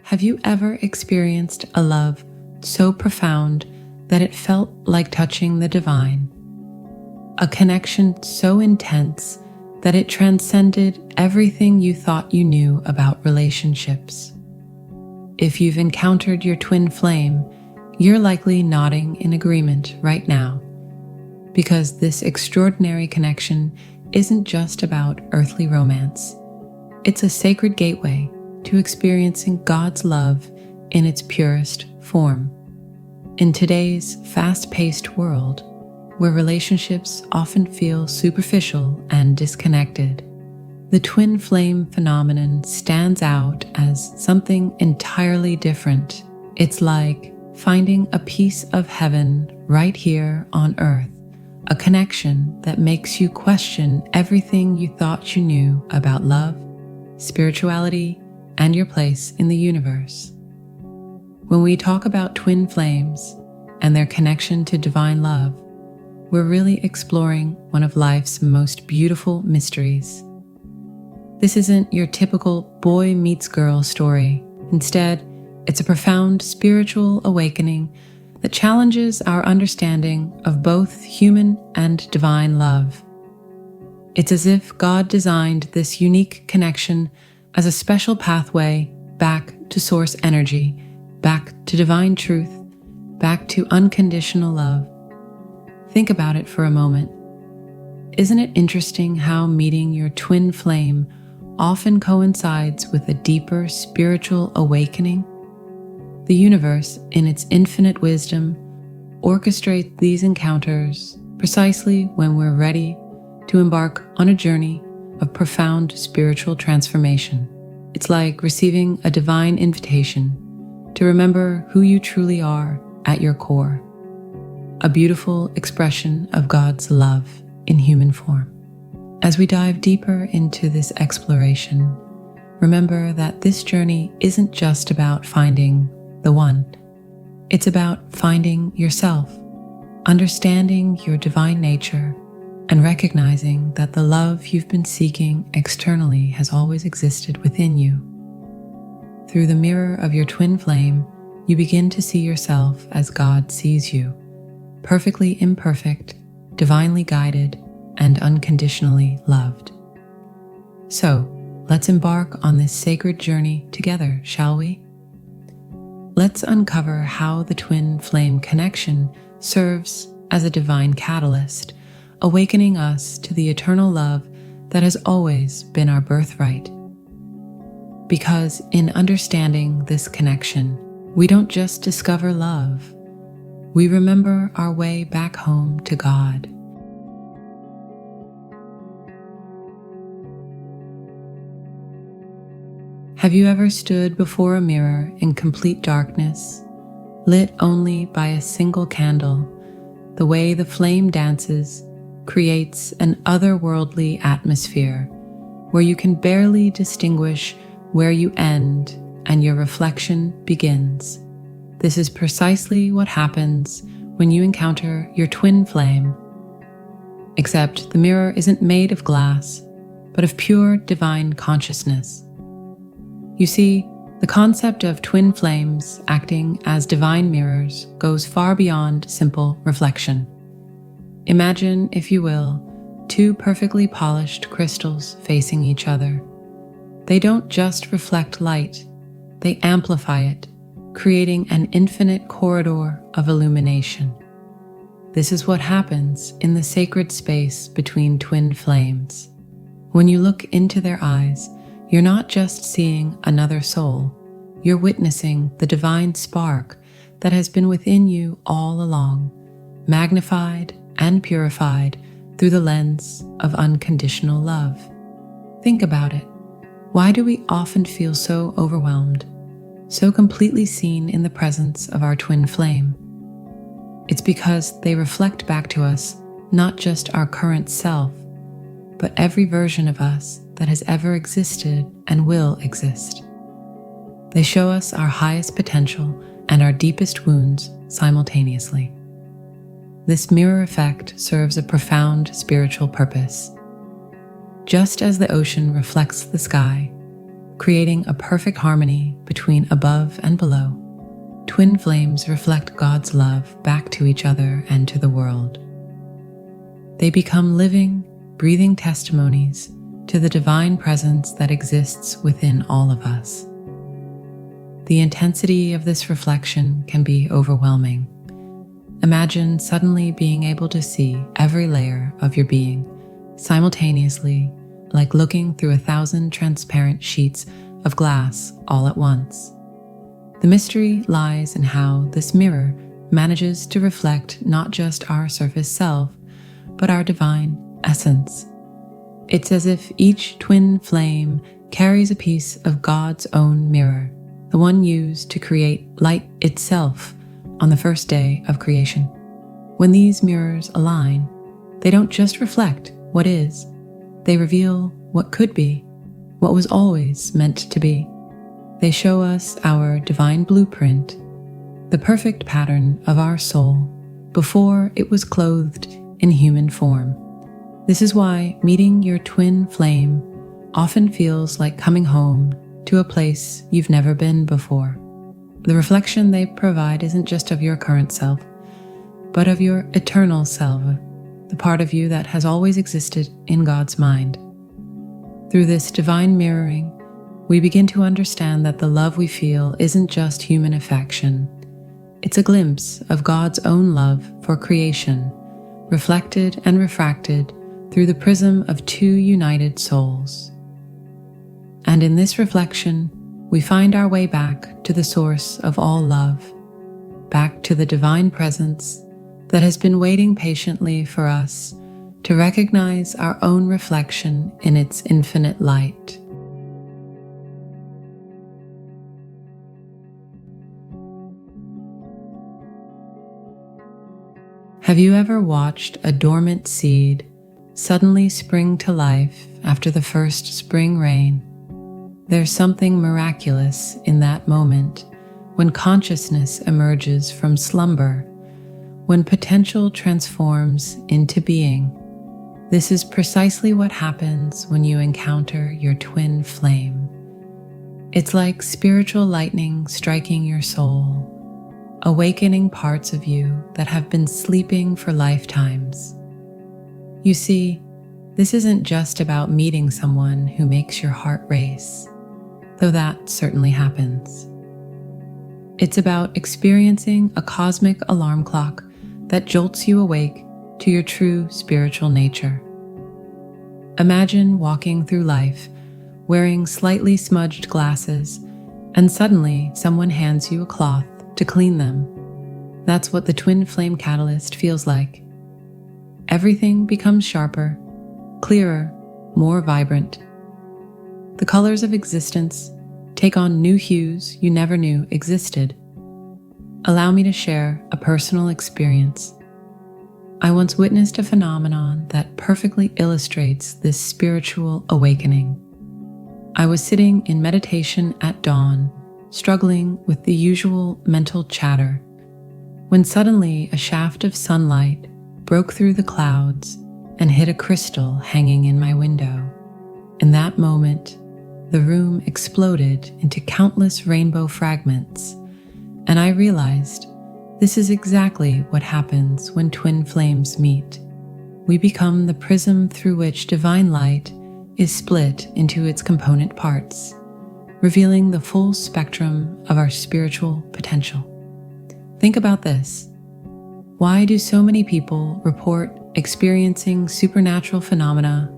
Have you ever experienced a love so profound that it felt like touching the divine? A connection so intense that it transcended everything you thought you knew about relationships. If you've encountered your twin flame, you're likely nodding in agreement right now, because this extraordinary connection isn't just about earthly romance. It's a sacred gateway to experiencing God's love in its purest form. In today's fast-paced world, where relationships often feel superficial and disconnected, the twin flame phenomenon stands out as something entirely different. It's like finding a piece of heaven right here on earth, a connection that makes you question everything you thought you knew about love, spirituality, and your place in the universe. When we talk about twin flames and their connection to divine love, we're really exploring one of life's most beautiful mysteries. This isn't your typical boy meets girl story. Instead, it's a profound spiritual awakening that challenges our understanding of both human and divine love. It's as if God designed this unique connection as a special pathway back to source energy, back to divine truth, back to unconditional love. Think about it for a moment. Isn't it interesting how meeting your twin flame often coincides with a deeper spiritual awakening? The universe, in its infinite wisdom, orchestrates these encounters precisely when we're ready to embark on a journey of profound spiritual transformation. It's like receiving a divine invitation to remember who you truly are at your core, a beautiful expression of God's love in human form. As we dive deeper into this exploration, remember that this journey isn't just about finding the one. It's about finding yourself, understanding your divine nature, and recognizing that the love you've been seeking externally has always existed within you. Through the mirror of your twin flame, you begin to see yourself as God sees you, perfectly imperfect, divinely guided, and unconditionally loved. So, let's embark on this sacred journey together, shall we? Let's uncover how the twin flame connection serves as a divine catalyst, awakening us to the eternal love that has always been our birthright. Because in understanding this connection, we don't just discover love, we remember our way back home to God. Have you ever stood before a mirror in complete darkness, lit only by a single candle? The way the flame dances creates an otherworldly atmosphere where you can barely distinguish where you end and your reflection begins. This is precisely what happens when you encounter your twin flame. Except the mirror isn't made of glass, but of pure divine consciousness. You see, the concept of twin flames acting as divine mirrors goes far beyond simple reflection. Imagine, if you will, two perfectly polished crystals facing each other. They don't just reflect light, they amplify it, creating an infinite corridor of illumination. This is what happens in the sacred space between twin flames. When you look into their eyes, you're not just seeing another soul, you're witnessing the divine spark that has been within you all along, magnified and purified through the lens of unconditional love. Think about it. Why do we often feel so overwhelmed, so completely seen in the presence of our twin flame? It's because they reflect back to us not just our current self, but every version of us that has ever existed and will exist. They show us our highest potential and our deepest wounds simultaneously. This mirror effect serves a profound spiritual purpose. Just as the ocean reflects the sky, creating a perfect harmony between above and below. Twin flames reflect God's love back to each other and to the world. They become living, breathing testimonies to the divine presence that exists within all of us. The intensity of this reflection can be overwhelming. Imagine suddenly being able to see every layer of your being simultaneously, like looking through 1,000 transparent sheets of glass all at once. The mystery lies in how this mirror manages to reflect not just our surface self, but our divine essence. It's as if each twin flame carries a piece of God's own mirror, the one used to create light itself on the first day of creation. When these mirrors align, they don't just reflect what is, they reveal what could be, what was always meant to be. They show us our divine blueprint, the perfect pattern of our soul before it was clothed in human form. This is why meeting your twin flame often feels like coming home to a place you've never been before. The reflection they provide isn't just of your current self, but of your eternal self, the part of you that has always existed in God's mind. Through this divine mirroring, we begin to understand that the love we feel isn't just human affection. It's a glimpse of God's own love for creation, reflected and refracted through the prism of two united souls. And in this reflection, we find our way back to the source of all love, back to the divine presence that has been waiting patiently for us to recognize our own reflection in its infinite light. Have you ever watched a dormant seed suddenly spring to life after the first spring rain? There's something miraculous in that moment when consciousness emerges from slumber, when potential transforms into being. This is precisely what happens when you encounter your twin flame. It's like spiritual lightning striking your soul, awakening parts of you that have been sleeping for lifetimes. You see, this isn't just about meeting someone who makes your heart race, though that certainly happens. It's about experiencing a cosmic alarm clock that jolts you awake to your true spiritual nature. Imagine walking through life wearing slightly smudged glasses, and suddenly someone hands you a cloth to clean them. That's what the twin flame catalyst feels like. Everything becomes sharper, clearer, more vibrant. The colors of existence take on new hues you never knew existed. Allow me to share a personal experience. I once witnessed a phenomenon that perfectly illustrates this spiritual awakening. I was sitting in meditation at dawn, struggling with the usual mental chatter, when suddenly a shaft of sunlight broke through the clouds and hit a crystal hanging in my window. In that moment, the room exploded into countless rainbow fragments, and I realized this is exactly what happens when twin flames meet. We become the prism through which divine light is split into its component parts, revealing the full spectrum of our spiritual potential. Think about this. Why do so many people report experiencing supernatural phenomena,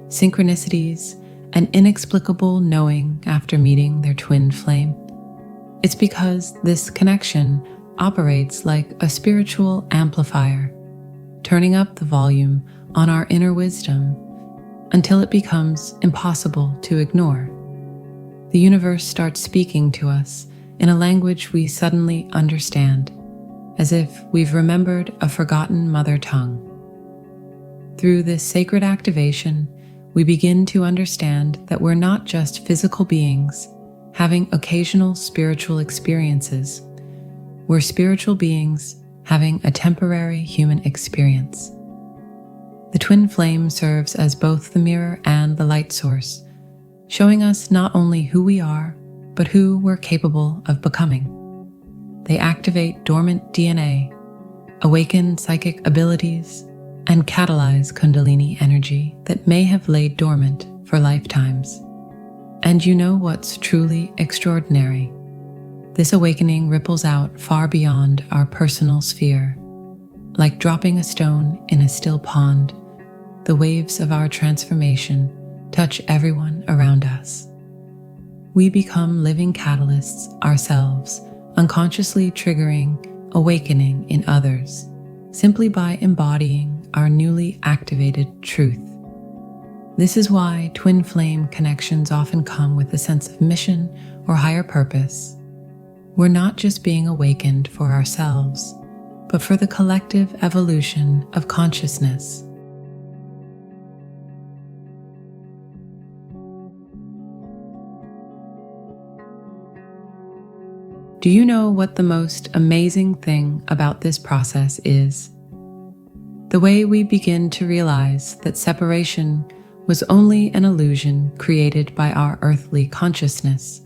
synchronicities, and inexplicable knowing after meeting their twin flame? It's because this connection operates like a spiritual amplifier, turning up the volume on our inner wisdom until it becomes impossible to ignore. The universe starts speaking to us in a language we suddenly understand, as if we've remembered a forgotten mother tongue. Through this sacred activation, we begin to understand that we're not just physical beings having occasional spiritual experiences. We're spiritual beings having a temporary human experience. The twin flame serves as both the mirror and the light source, showing us not only who we are, but who we're capable of becoming. They activate dormant DNA, awaken psychic abilities, and catalyze Kundalini energy that may have laid dormant for lifetimes. And you know what's truly extraordinary? This awakening ripples out far beyond our personal sphere. Like dropping a stone in a still pond, the waves of our transformation touch everyone around us. We become living catalysts ourselves, unconsciously triggering awakening in others, simply by embodying our newly activated truth. This is why twin flame connections often come with a sense of mission or higher purpose. We're not just being awakened for ourselves, but for the collective evolution of consciousness. Do you know what the most amazing thing about this process is? The way we begin to realize that separation was only an illusion created by our earthly consciousness.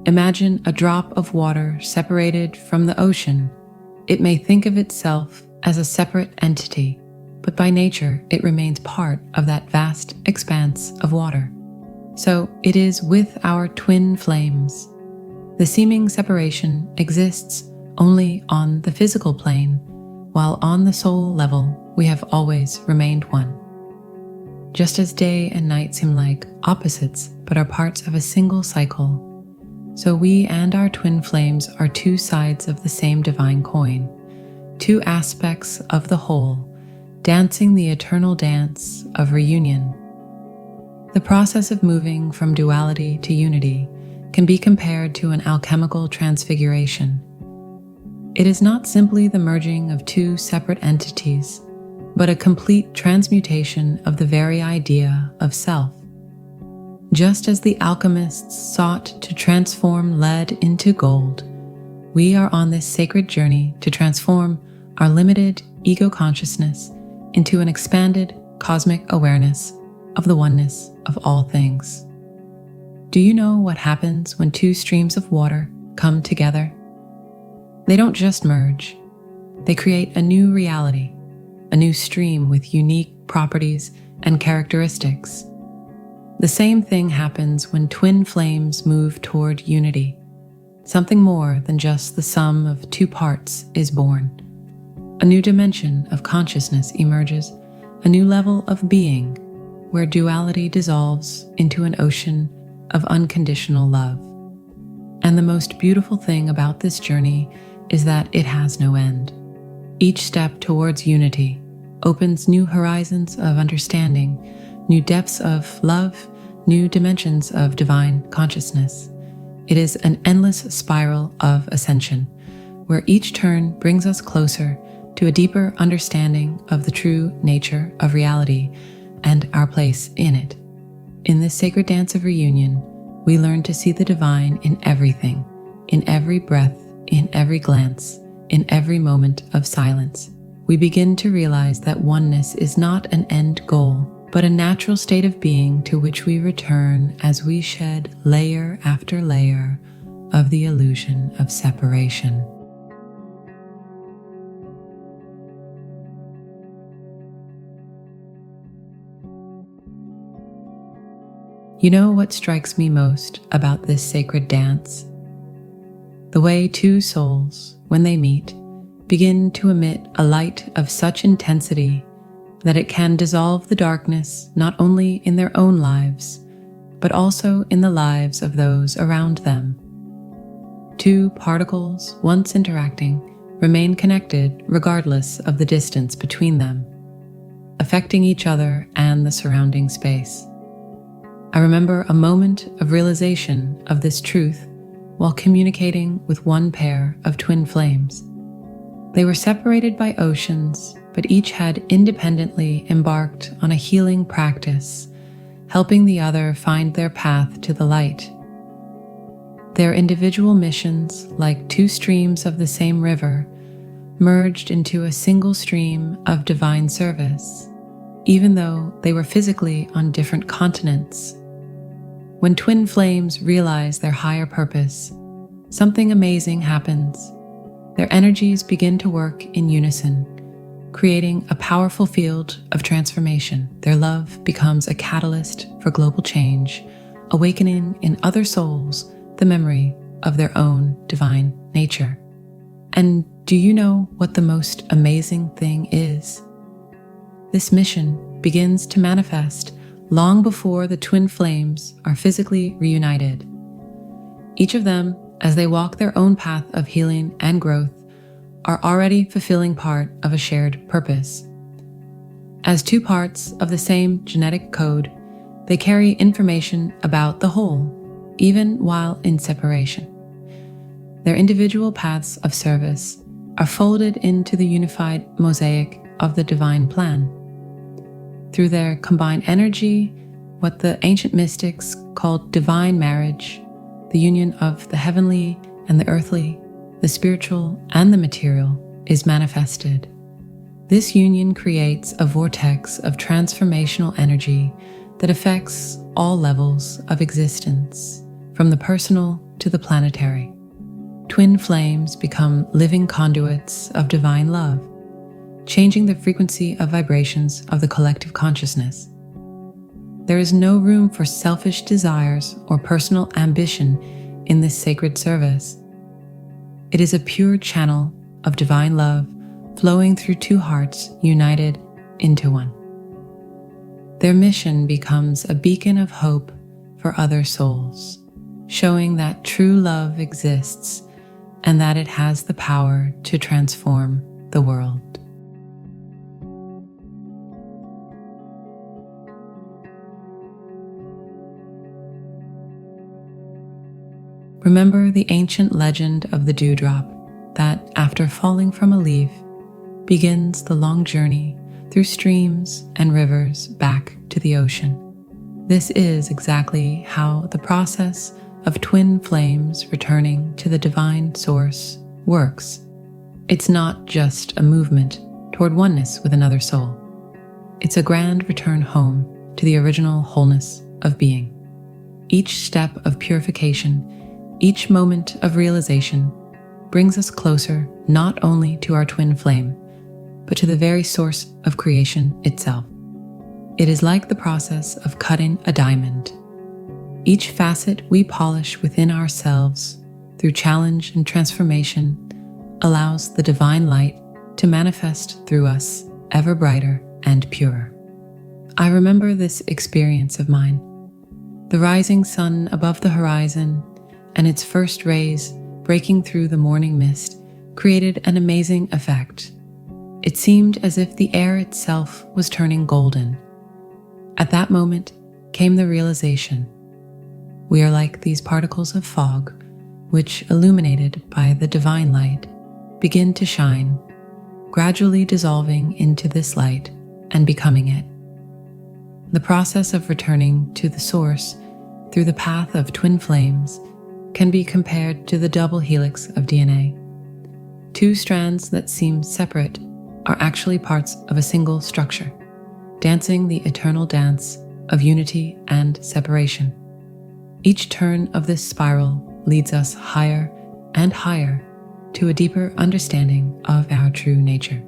Imagine a drop of water separated from the ocean. It may think of itself as a separate entity, but by nature it remains part of that vast expanse of water. So it is with our twin flames. The seeming separation exists only on the physical plane, while on the soul level we have always remained one. Just as day and night seem like opposites but are parts of a single cycle, so we and our twin flames are two sides of the same divine coin, two aspects of the whole, dancing the eternal dance of reunion. The process of moving from duality to unity can be compared to an alchemical transfiguration. It is not simply the merging of two separate entities, but a complete transmutation of the very idea of self. Just as the alchemists sought to transform lead into gold, we are on this sacred journey to transform our limited ego consciousness into an expanded cosmic awareness of the oneness of all things. Do you know what happens when two streams of water come together? They don't just merge, they create a new reality, a new stream with unique properties and characteristics. The same thing happens when twin flames move toward unity. Something more than just the sum of two parts is born. A new dimension of consciousness emerges, a new level of being, where duality dissolves into an ocean of unconditional love. And the most beautiful thing about this journey is that it has no end. Each step towards unity opens new horizons of understanding, new depths of love, new dimensions of divine consciousness. It is an endless spiral of ascension, where each turn brings us closer to a deeper understanding of the true nature of reality and our place in it. In this sacred dance of reunion, we learn to see the divine in everything, in every breath, in every glance, in every moment of silence. We begin to realize that oneness is not an end goal, but a natural state of being to which we return as we shed layer after layer of the illusion of separation. You know what strikes me most about this sacred dance? The way two souls, when they meet, begin to emit a light of such intensity that it can dissolve the darkness not only in their own lives, but also in the lives of those around them. Two particles, once interacting, remain connected regardless of the distance between them, affecting each other and the surrounding space. I remember a moment of realization of this truth while communicating with one pair of twin flames. They were separated by oceans, but each had independently embarked on a healing practice, helping the other find their path to the light. Their individual missions, like two streams of the same river, merged into a single stream of divine service, even though they were physically on different continents. When twin flames realize their higher purpose, something amazing happens. Their energies begin to work in unison, creating a powerful field of transformation. Their love becomes a catalyst for global change, awakening in other souls the memory of their own divine nature. And do you know what the most amazing thing is? This mission begins to manifest long before the twin flames are physically reunited. Each of them, as they walk their own path of healing and growth, are already fulfilling part of a shared purpose. As two parts of the same genetic code, they carry information about the whole, even while in separation. Their individual paths of service are folded into the unified mosaic of the divine plan. Through their combined energy, what the ancient mystics called divine marriage, the union of the heavenly and the earthly, the spiritual and the material, is manifested. This union creates a vortex of transformational energy that affects all levels of existence, from the personal to the planetary. Twin flames become living conduits of divine love, changing the frequency of vibrations of the collective consciousness. There is no room for selfish desires or personal ambition in this sacred service. It is a pure channel of divine love flowing through two hearts united into one. Their mission becomes a beacon of hope for other souls, showing that true love exists and that it has the power to transform the world. Remember the ancient legend of the dewdrop that, after falling from a leaf, begins the long journey through streams and rivers back to the ocean. This is exactly how the process of twin flames returning to the divine source works. It's not just a movement toward oneness with another soul. It's a grand return home to the original wholeness of being. Each step of purification, each moment of realization brings us closer not only to our twin flame, but to the very source of creation itself. It is like the process of cutting a diamond. Each facet we polish within ourselves through challenge and transformation allows the divine light to manifest through us ever brighter and purer. I remember this experience of mine. The rising sun above the horizon and its first rays breaking through the morning mist created an amazing effect. It seemed as if the air itself was turning golden. At that moment came the realization: we are like these particles of fog, which, illuminated by the divine light, begin to shine, gradually dissolving into this light and becoming it. The process of returning to the source through the path of twin flames can be compared to the double helix of DNA. Two strands that seem separate are actually parts of a single structure, dancing the eternal dance of unity and separation. Each turn of this spiral leads us higher and higher to a deeper understanding of our true nature,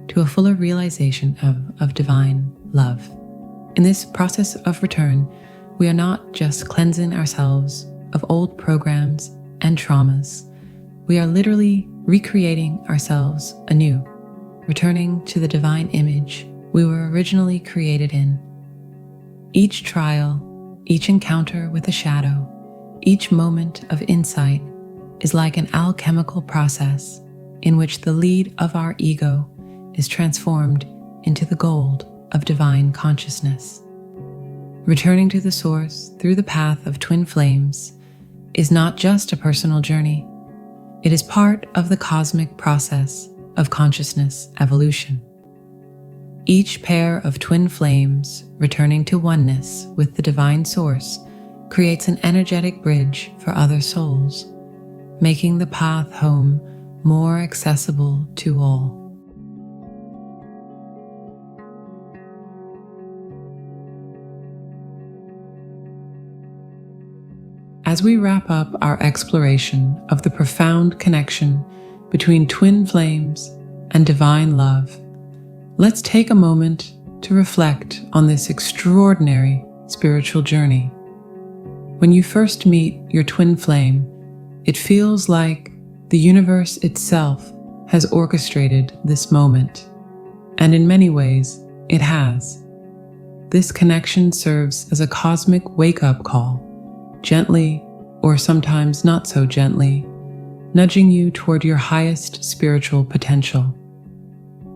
to a fuller realization of divine love. In this process of return, we are not just cleansing ourselves of old programs and traumas. We are literally recreating ourselves anew, returning to the divine image we were originally created in. Each trial, each encounter with a shadow, each moment of insight is like an alchemical process in which the lead of our ego is transformed into the gold of divine consciousness. Returning to the source through the path of twin flames is not just a personal journey. It is part of the cosmic process of consciousness evolution. Each pair of twin flames returning to oneness with the divine source creates an energetic bridge for other souls, making the path home more accessible to all. As we wrap up our exploration of the profound connection between twin flames and divine love, let's take a moment to reflect on this extraordinary spiritual journey. When you first meet your twin flame, it feels like the universe itself has orchestrated this moment, and in many ways, it has. This connection serves as a cosmic wake-up call, gently, or sometimes not so gently, nudging you toward your highest spiritual potential.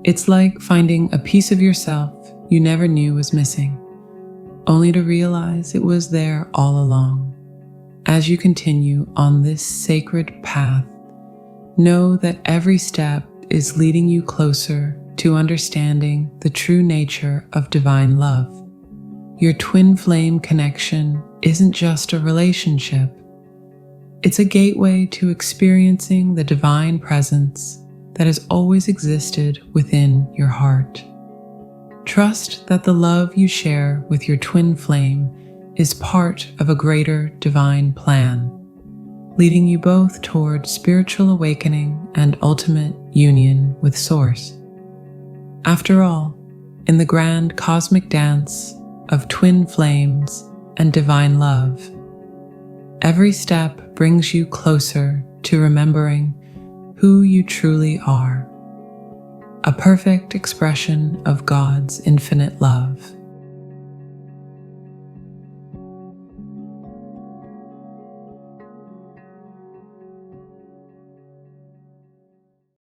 It's like finding a piece of yourself you never knew was missing, only to realize it was there all along. As you continue on this sacred path, know that every step is leading you closer to understanding the true nature of divine love. Your twin flame connection isn't just a relationship. It's a gateway to experiencing the divine presence that has always existed within your heart. Trust that the love you share with your twin flame is part of a greater divine plan, leading you both toward spiritual awakening and ultimate union with Source. After all, in the grand cosmic dance of twin flames and divine love, every step brings you closer to remembering who you truly are, a perfect expression of God's infinite love.